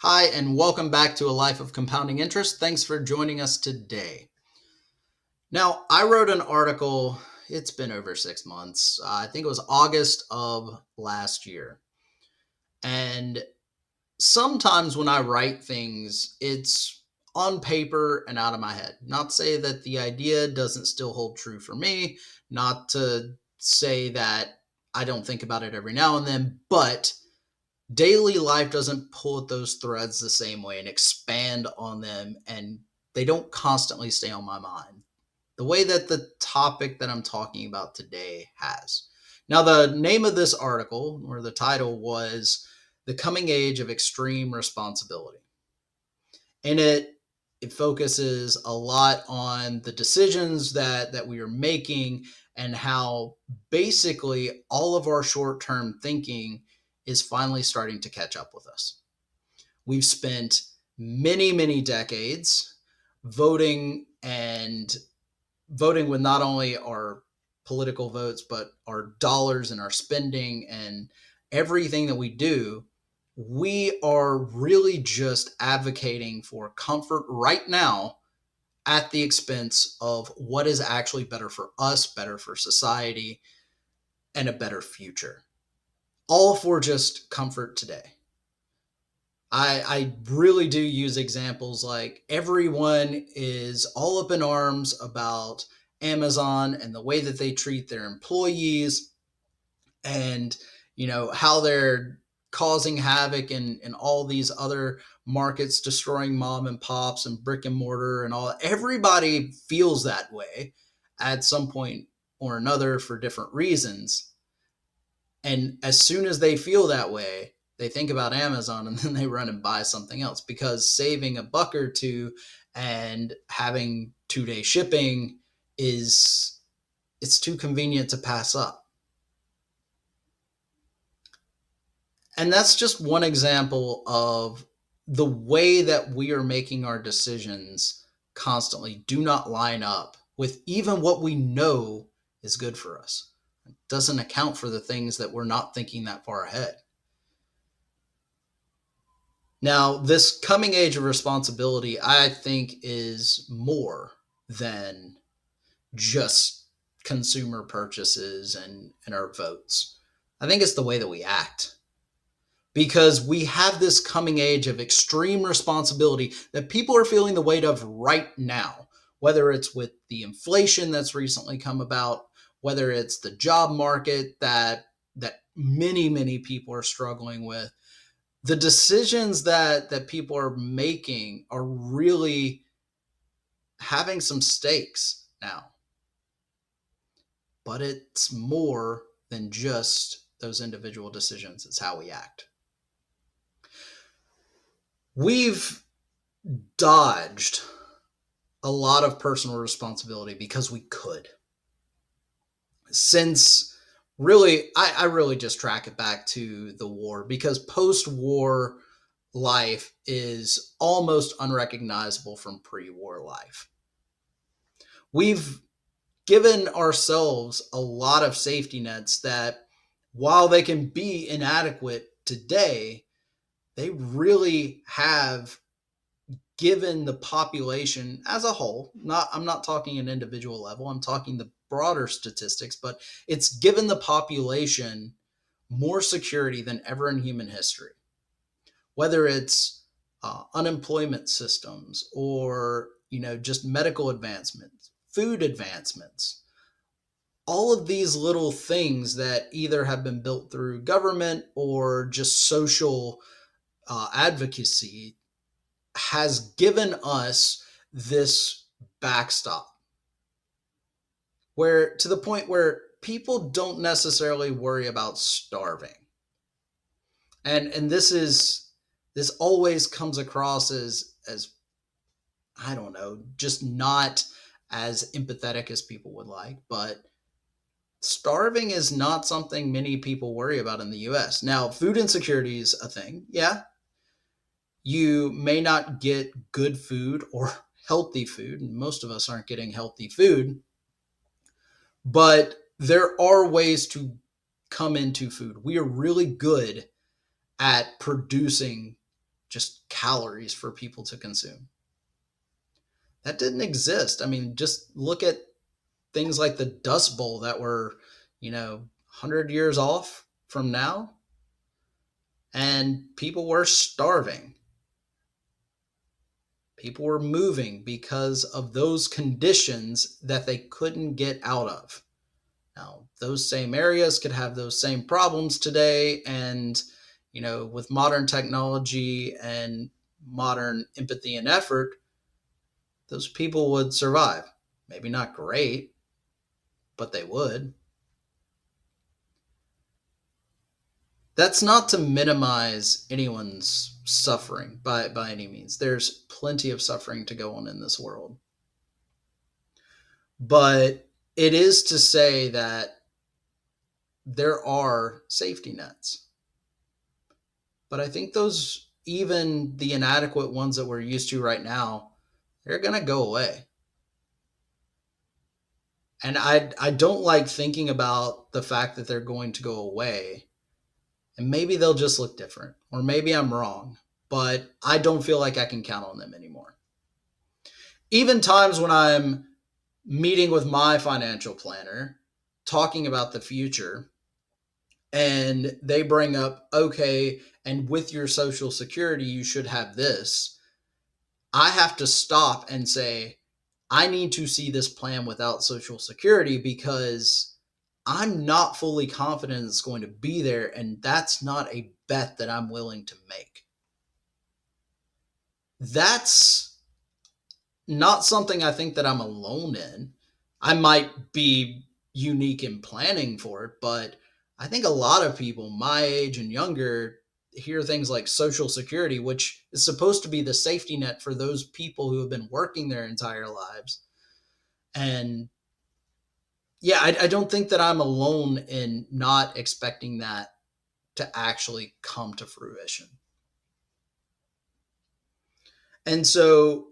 Hi, and welcome back to A Life of Compounding Interest. Thanks for joining us today. Now, I wrote an article, it's been over 6 months. I think it was August of last year. And sometimes when I write things, it's on paper and out of my head. Not to say that the idea doesn't still hold true for me, not to say that I don't think about it every now and then, but daily life doesn't pull at those threads the same way and expand on them, and they don't constantly stay on my mind the way that the topic that I'm talking about today has. Now, the name of this article, or the title, was The Coming Age of Extreme Responsibility. In it focuses a lot on the decisions that we are making and how basically all of our short-term thinking is finally starting to catch up with us. We've spent many decades voting and voting with not only our political votes, but our dollars and our spending and everything that we do. We are really just advocating for comfort right now at the expense of what is actually better for us, better for society, and a better future. All for just comfort today. I really do use examples like everyone is all up in arms about Amazon and the way that they treat their employees, and how they're causing havoc in all these other markets, destroying mom and pops and brick and mortar and all. Everybody feels that way at some point or another for different reasons. And as soon as they feel that way, they think about Amazon and then they run and buy something else, because saving a buck or two and having 2-day shipping is it's too convenient to pass up. And that's just one example of the way that we are making our decisions constantly do not line up with even what we know is good for us. It doesn't account for the things that we're not thinking that far ahead. Now, this coming age of responsibility, I think, is more than just consumer purchases and our votes. I think it's the way that we act, because we have this coming age of extreme responsibility that people are feeling the weight of right now, whether it's with the inflation that's recently come about, whether it's the job market that many people are struggling with. The decisions that people are making are really having some stakes now. But it's more than just those individual decisions. It's how we act. We've dodged a lot of personal responsibility because we could. Since really, I really just track it back to the war, because post-war life is almost unrecognizable from pre-war life. We've given ourselves a lot of safety nets that, while they can be inadequate today, they really have given the population as a whole, I'm not talking an individual level, I'm talking the broader statistics, but it's given the population more security than ever in human history. Whether it's unemployment systems, or just medical advancements, food advancements, all of these little things that either have been built through government or just social advocacy has given us this backstop, where to the point where people don't necessarily worry about starving. And this always comes across as I don't know, just not as empathetic as people would like, but starving is not something many people worry about in the US. Now, food insecurity is a thing. Yeah, you may not get good food or healthy food, and most of us aren't getting healthy food, but there are ways to come into food. We are really good at producing just calories for people to consume. That didn't exist. I mean, just look at things like the Dust Bowl that were, 100 years off from now, and people were starving. People were moving because of those conditions that they couldn't get out of. Now, those same areas could have those same problems today, and with modern technology and modern empathy and effort, those people would survive. Maybe not great, but they would. That's not to minimize anyone's suffering by any means. There's plenty of suffering to go on in this world. But it is to say that there are safety nets. But I think those, even the inadequate ones that we're used to right now, they're going to go away. And I don't like thinking about the fact that they're going to go away. And maybe they'll just look different. Or maybe I'm wrong. But I don't feel like I can count on them anymore. Even times when I'm meeting with my financial planner, talking about the future, and they bring up, okay, and with your Social Security, you should have this. I have to stop and say, I need to see this plan without Social Security because I'm not fully confident it's going to be there, and that's not a bet that I'm willing to make. That's not something I think that I'm alone in. I might be unique in planning for it, but I think a lot of people my age and younger hear things like Social Security, which is supposed to be the safety net for those people who have been working their entire lives. And yeah, I don't think that I'm alone in not expecting that to actually come to fruition. And so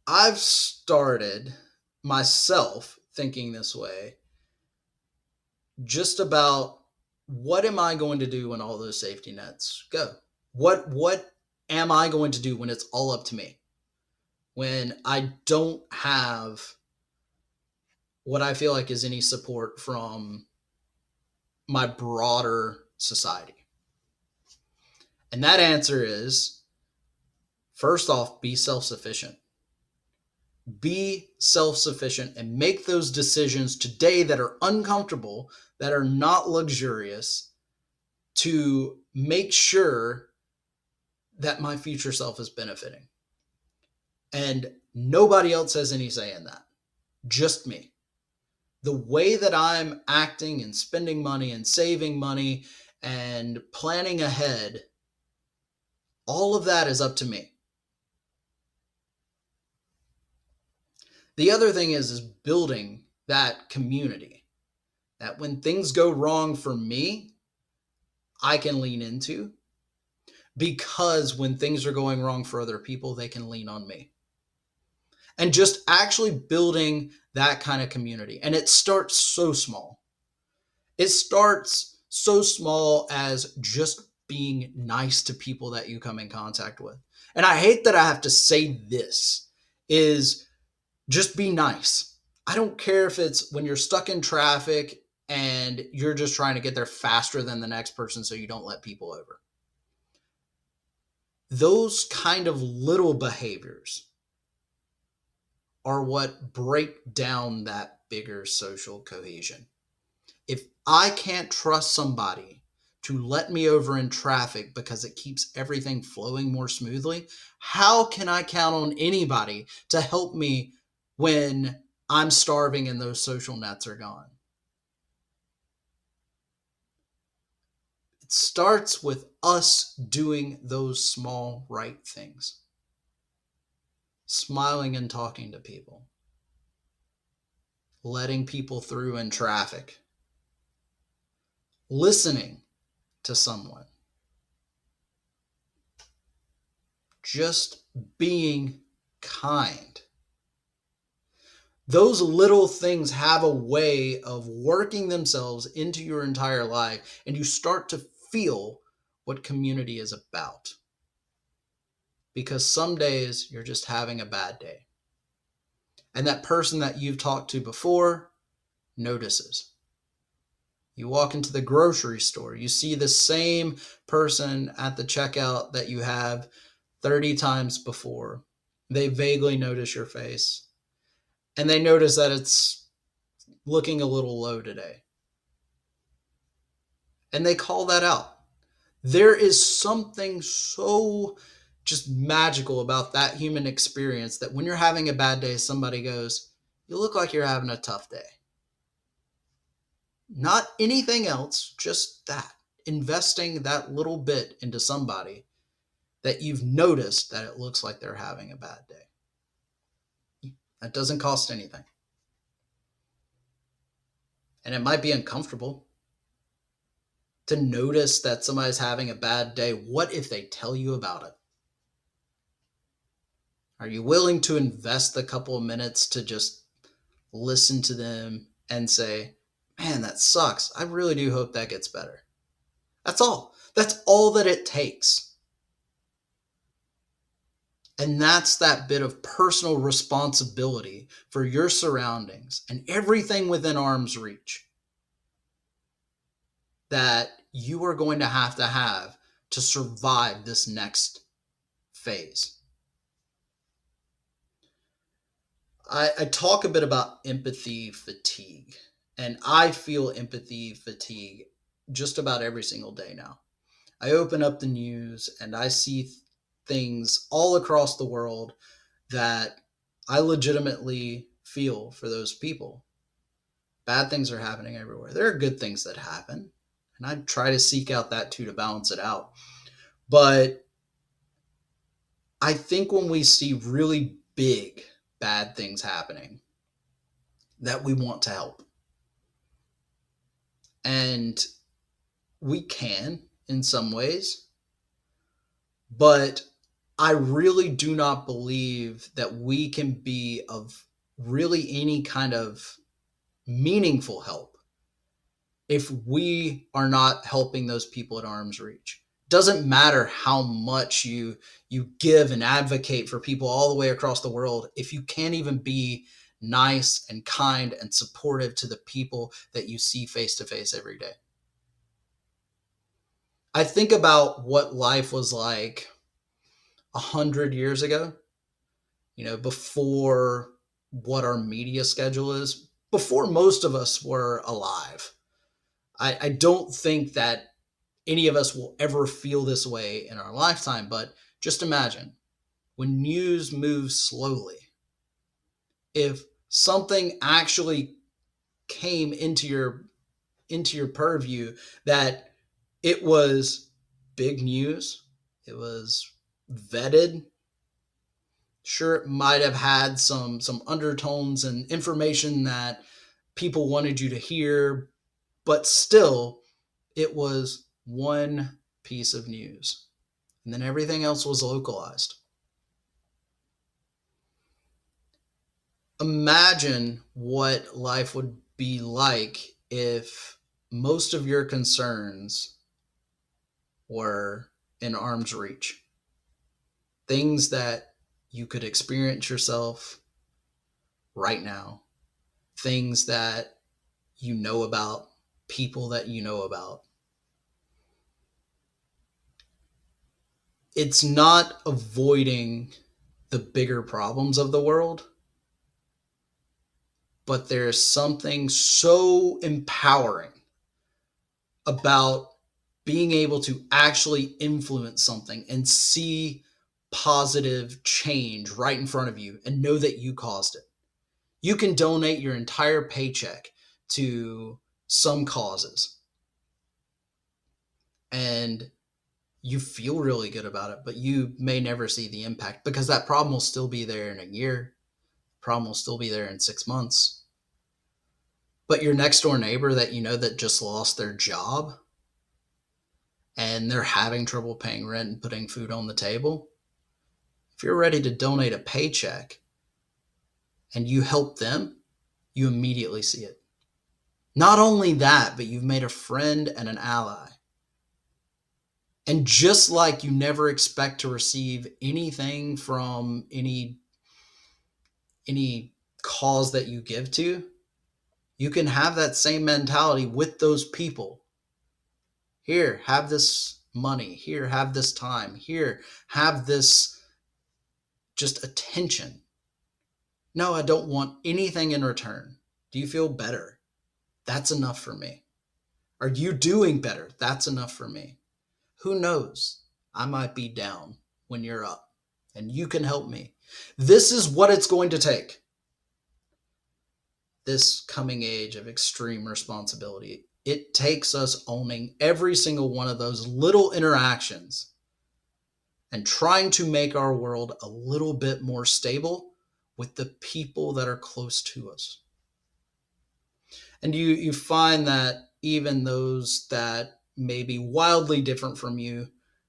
I've started myself thinking this way just about, what am I going to do when all those safety nets go? What am I going to do when it's all up to me? When I don't have what I feel like is any support from my broader society? And that answer is, first off, be self-sufficient. Be self-sufficient and make those decisions today that are uncomfortable, that are not luxurious, to make sure that my future self is benefiting. And nobody else has any say in that. Just me. The way that I'm acting and spending money and saving money and planning ahead, all of that is up to me. The other thing is building that community that when things go wrong for me, I can lean into, because when things are going wrong for other people, they can lean on me. And just actually building that kind of community. And it starts so small. It starts so small as just being nice to people that you come in contact with. And I hate that I have to say this, is just be nice. I don't care if it's when you're stuck in traffic and you're just trying to get there faster than the next person so you don't let people over. Those kind of little behaviors are what break down that bigger social cohesion. If I can't trust somebody to let me over in traffic because it keeps everything flowing more smoothly, how can I count on anybody to help me when I'm starving and those social nets are gone? It starts with us doing those small right things. Smiling and talking to people. Letting people through in traffic. Listening to someone. Just being kind. Those little things have a way of working themselves into your entire life, and you start to feel what community is about. because some days you're just having a bad day. And that person that you've talked to before notices. You walk into the grocery store, you see the same person at the checkout that you have 30 times before. They vaguely notice your face, and they notice that it's looking a little low today. And they call that out. There is something so just magical about that human experience that when you're having a bad day, somebody goes, "You look like you're having a tough day." Not anything else, just that. Investing that little bit into somebody that you've noticed that it looks like they're having a bad day. That doesn't cost anything. And it might be uncomfortable to notice that somebody's having a bad day. What if they tell you about it? Are you willing to invest the couple of minutes to just listen to them and say, "Man, that sucks. I really do hope that gets better." That's all. That's all that it takes. And that's that bit of personal responsibility for your surroundings and everything within arm's reach that you are going to have to survive this next phase. I talk a bit about empathy fatigue, and I feel empathy fatigue just about every single day now. I open up the news and I see things all across the world that I legitimately feel for those people. Bad things are happening everywhere. There are good things that happen, and I try to seek out that too to balance it out. But I think when we see really big bad things happening, that we want to help. And we can in some ways, but I really do not believe that we can be of really any kind of meaningful help if we are not helping those people at arm's reach. Doesn't matter how much you give and advocate for people all the way across the world if you can't even be nice and kind and supportive to the people that you see face to face every day. I think about what life was like 100 years ago, before what our media schedule is, before most of us were alive. I don't think that any of us will ever feel this way in our lifetime, but just imagine when news moves slowly. If something actually came into your purview that it was big news, it was vetted. Sure, it might have had some undertones and information that people wanted you to hear, but still, it was one piece of news. And then everything else was localized. Imagine what life would be like if most of your concerns were in arm's reach. Things that you could experience yourself right now. Things that you know about, people that you know about. It's not avoiding the bigger problems of the world, but there's something so empowering about being able to actually influence something and see positive change right in front of you and know that you caused it. You can donate your entire paycheck to some causes and you feel really good about it, but you may never see the impact because that problem will still be there in a year. The problem will still be there in 6 months. But your next door neighbor that you know that just lost their job and they're having trouble paying rent and putting food on the table, if you're ready to donate a paycheck and you help them, you immediately see it. Not only that, but you've made a friend and an ally. And just like you never expect to receive anything from any cause that you give to, you can have that same mentality with those people. Here, have this money. Here, have this time. Here, have this just attention. No, I don't want anything in return. Do you feel better? That's enough for me. Are you doing better? That's enough for me. Who knows? I might be down when you're up, and you can help me. This is what it's going to take. This coming age of extreme responsibility, it takes us owning every single one of those little interactions and trying to make our world a little bit more stable with the people that are close to us. And you find that even those that may be wildly different from you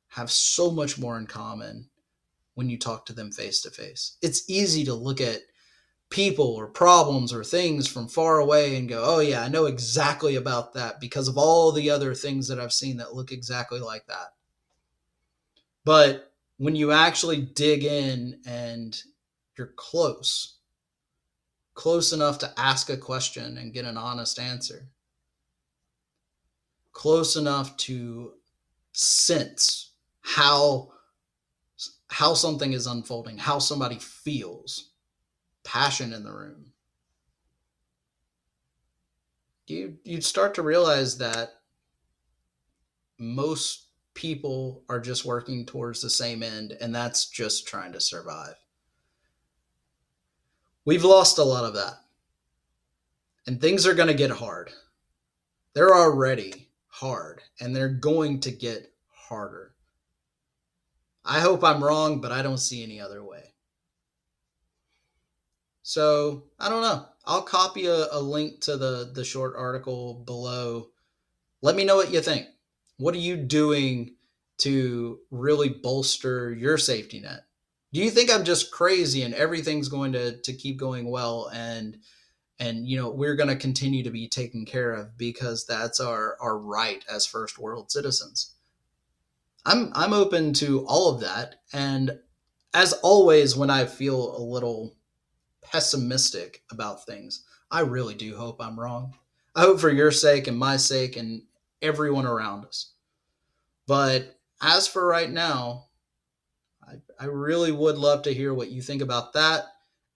have so much more in common when you talk to them face to face. It's easy to look at people or problems or things from far away and go, oh yeah, I know exactly about that because of all the other things that I've seen that look exactly like that. But when you actually dig in and you're close enough to ask a question and get an honest answer, close enough to sense how something is unfolding, how somebody feels, passion in the room, you start to realize that most people are just working towards the same end, and that's just trying to survive. We've lost a lot of that, and things are going to get hard. They're already hard, and they're going to get harder. I hope I'm wrong, but I don't see any other way. So I don't know. I'll copy a link to the short article below. Let me know what you think. What are you doing to really bolster your safety net? Do you think I'm just crazy and everything's going to keep going well and we're going to continue to be taken care of because that's our right as first world citizens? I'm open to all of that, and as always, when I feel a little pessimistic about things, I really do hope I'm wrong. I hope for your sake and my sake and everyone around us. But as for right now, I really would love to hear what you think about that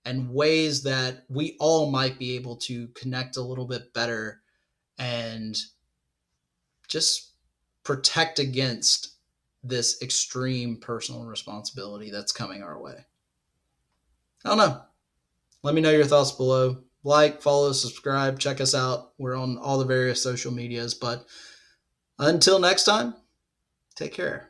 and ways that we all might be able to connect a little bit better and just protect against this extreme personal responsibility that's coming our way. I don't know. Let me know your thoughts below. Like, follow, subscribe, check us out. We're on all the various social medias. But until next time, take care.